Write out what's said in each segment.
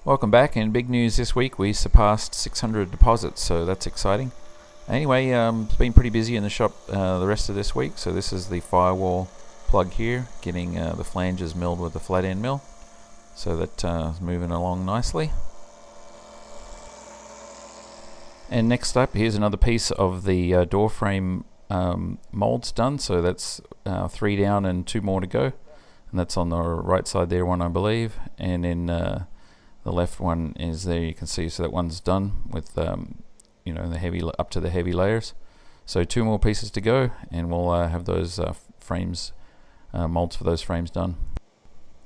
Welcome back, and big news this week, we surpassed 600 deposits, so that's exciting. Anyway, it's been pretty busy in the shop the rest of this week, so this is the firewall plug here, getting the flanges milled with the flat end mill, so that's moving along nicely. And next up, here's another piece of the door frame molds done, so that's 3 down and 2 more to go, and that's on the right side there, one I believe, and then the left one is there, you can see, so that one's done with the heavy up to the heavy layers. So 2 more pieces to go, and we'll have those frames, molds for those frames done.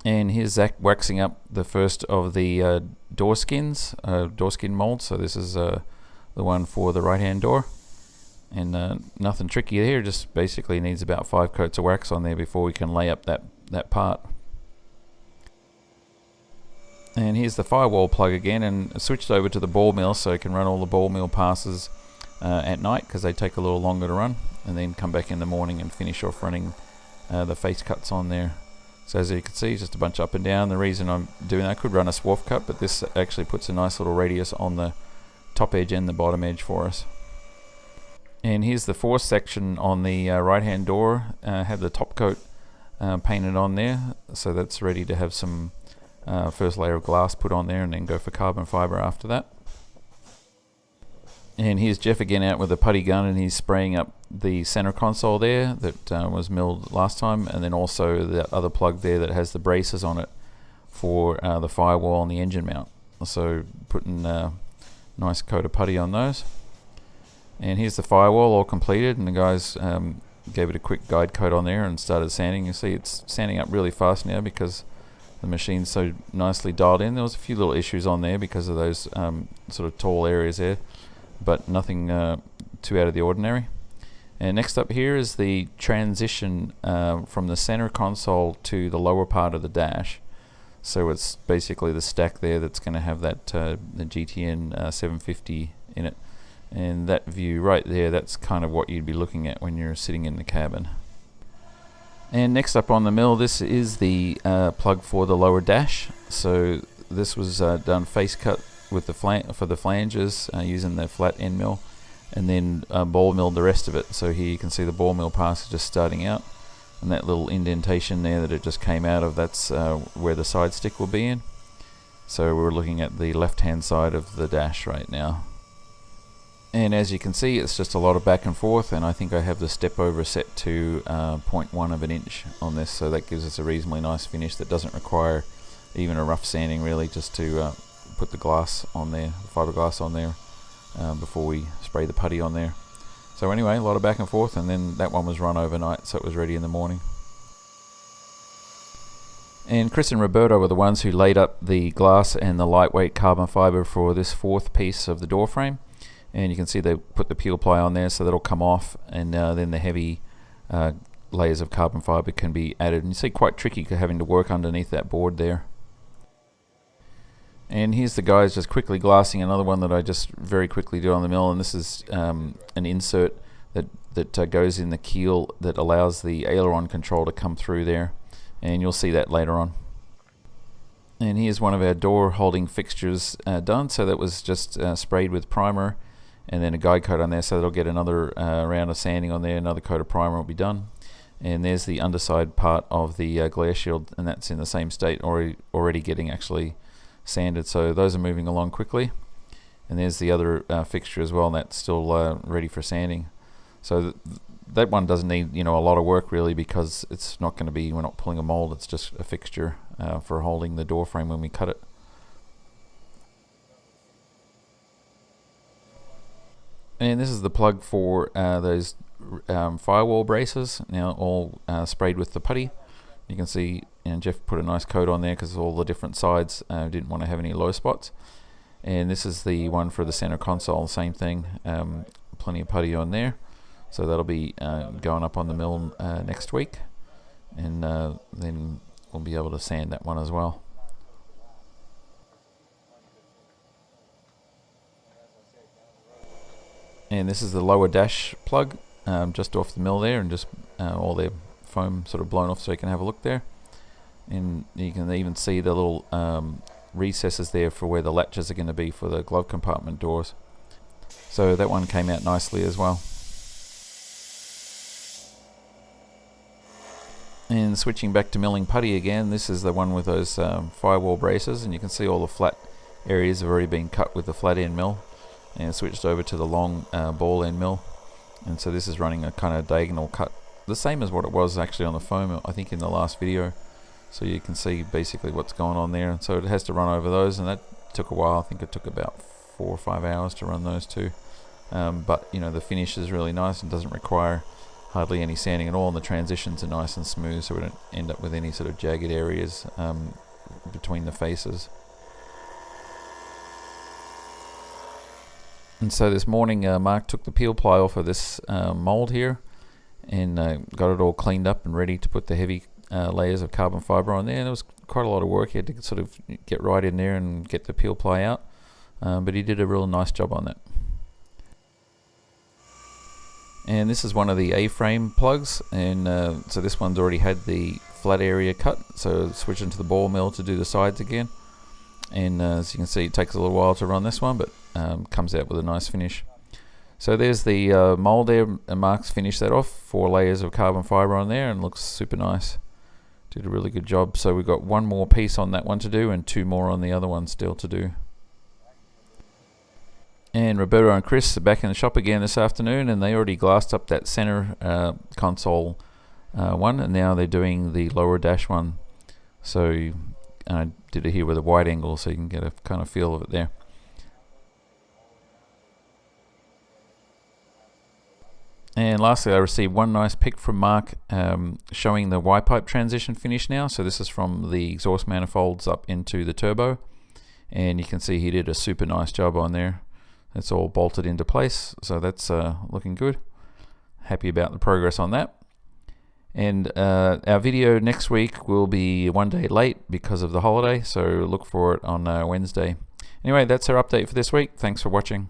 And here's Zach waxing up the first of the door skin molds. So this is the one for the right hand door, and nothing tricky here, just basically needs about 5 coats of wax on there before we can lay up that part. And here's the firewall plug again, and I switched over to the ball mill so I can run all the ball mill passes at night, because they take a little longer to run, and then come back in the morning and finish off running the face cuts on there. So as you can see, just a bunch up and down. The reason I'm doing that, I could run a swath cut, but this actually puts a nice little radius on the top edge and the bottom edge for us. And here's the fourth section on the right hand door. Have the top coat painted on there, so that's ready to have some first layer of glass put on there, and then go for carbon fiber after that. And here's Jeff again out with a putty gun, and he's spraying up the center console there that was milled last time, and then also the other plug there that has the braces on it for the firewall and the engine mount. So putting a nice coat of putty on those. And here's the firewall all completed, and the guys gave it a quick guide coat on there and started sanding. You see it's sanding up really fast now because the machine's so nicely dialed in. There was a few little issues on there because of those sort of tall areas there, but nothing too out of the ordinary. And next up here is the transition from the center console to the lower part of the dash. So it's basically the stack there that's going to have that the GTN 750 in it, and that view right there, that's kind of what you'd be looking at when you're sitting in the cabin. And next up on the mill, this is the plug for the lower dash. So this was done face cut with the for the flanges using the flat end mill, and then ball milled the rest of it. So here you can see the ball mill pass is just starting out, and that little indentation there that it just came out of, that's where the side stick will be in. So we're looking at the left hand side of the dash right now. And as you can see, it's just a lot of back and forth, and I think I have the step over set to 0.1 of an inch on this, so that gives us a reasonably nice finish that doesn't require even a rough sanding really, just to put the glass on there, the fiberglass on there, before we spray the putty on there. So anyway, a lot of back and forth, and then that one was run overnight, so it was ready in the morning. And Chris and Roberto were the ones who laid up the glass and the lightweight carbon fiber for this fourth piece of the door frame. And you can see they put the peel ply on there, so that'll come off, and then the heavy layers of carbon fiber can be added. And you see, quite tricky having to work underneath that board there. And here's the guys just quickly glassing another one that I just very quickly did on the mill, and this is an insert that goes in the keel that allows the aileron control to come through there, and you'll see that later on. And here's one of our door holding fixtures done, so that was just sprayed with primer, and then a guide coat on there, so that'll get another round of sanding on there, another coat of primer will be done. And there's the underside part of the glare shield, and that's in the same state, already getting actually sanded, so those are moving along quickly. And there's the other fixture as well, and that's still ready for sanding. So that one doesn't need a lot of work really, because it's not going to be, we're not pulling a mold, it's just a fixture for holding the door frame when we cut it. And this is the plug for those firewall braces, now all sprayed with the putty. You can see Jeff put a nice coat on there because all the different sides didn't want to have any low spots. And this is the one for the center console, same thing, plenty of putty on there. So that'll be going up on the mill next week, and then we'll be able to sand that one as well. And this is the lower dash plug, just off the mill there, and just all their foam sort of blown off, so you can have a look there. And you can even see the little recesses there for where the latches are going to be for the glove compartment doors. So that one came out nicely as well. And switching back to milling putty again, this is the one with those firewall braces, and you can see all the flat areas have already been cut with the flat end mill, and switched over to the long ball end mill. And so this is running a kind of diagonal cut, the same as what it was actually on the foam, I think, in the last video. So you can see basically what's going on there. And so it has to run over those, and that took a while. I think it took about 4 or 5 hours to run those two. But you know, the finish is really nice and doesn't require hardly any sanding at all, and the transitions are nice and smooth, so we don't end up with any sort of jagged areas between the faces. And so this morning Mark took the peel ply off of this mold here, and got it all cleaned up and ready to put the heavy layers of carbon fiber on there. And it was quite a lot of work. He had to sort of get right in there and get the peel ply out, but he did a real nice job on that. And this is one of the A-frame plugs, and so this one's already had the flat area cut, so switching to the ball mill to do the sides again. And as you can see, it takes a little while to run this one, but comes out with a nice finish. So there's the mold there, and Mark's finished that off, 4 layers of carbon fiber on there, and looks super nice. Did a really good job. So we've got 1 more piece on that one to do, and 2 more on the other one still to do. And Roberto and Chris are back in the shop again this afternoon, and they already glassed up that center console one, and now they're doing the lower dash one. So I did it here with a wide angle, so you can get a kind of feel of it there. And lastly, I received one nice pic from Mark showing the Y-pipe transition finish now. So this is from the exhaust manifolds up into the turbo, and you can see he did a super nice job on there. It's all bolted into place, so that's looking good. Happy about the progress on that. And our video next week will be 1 day late because of the holiday, so look for it on Wednesday. Anyway, that's our update for this week. Thanks for watching.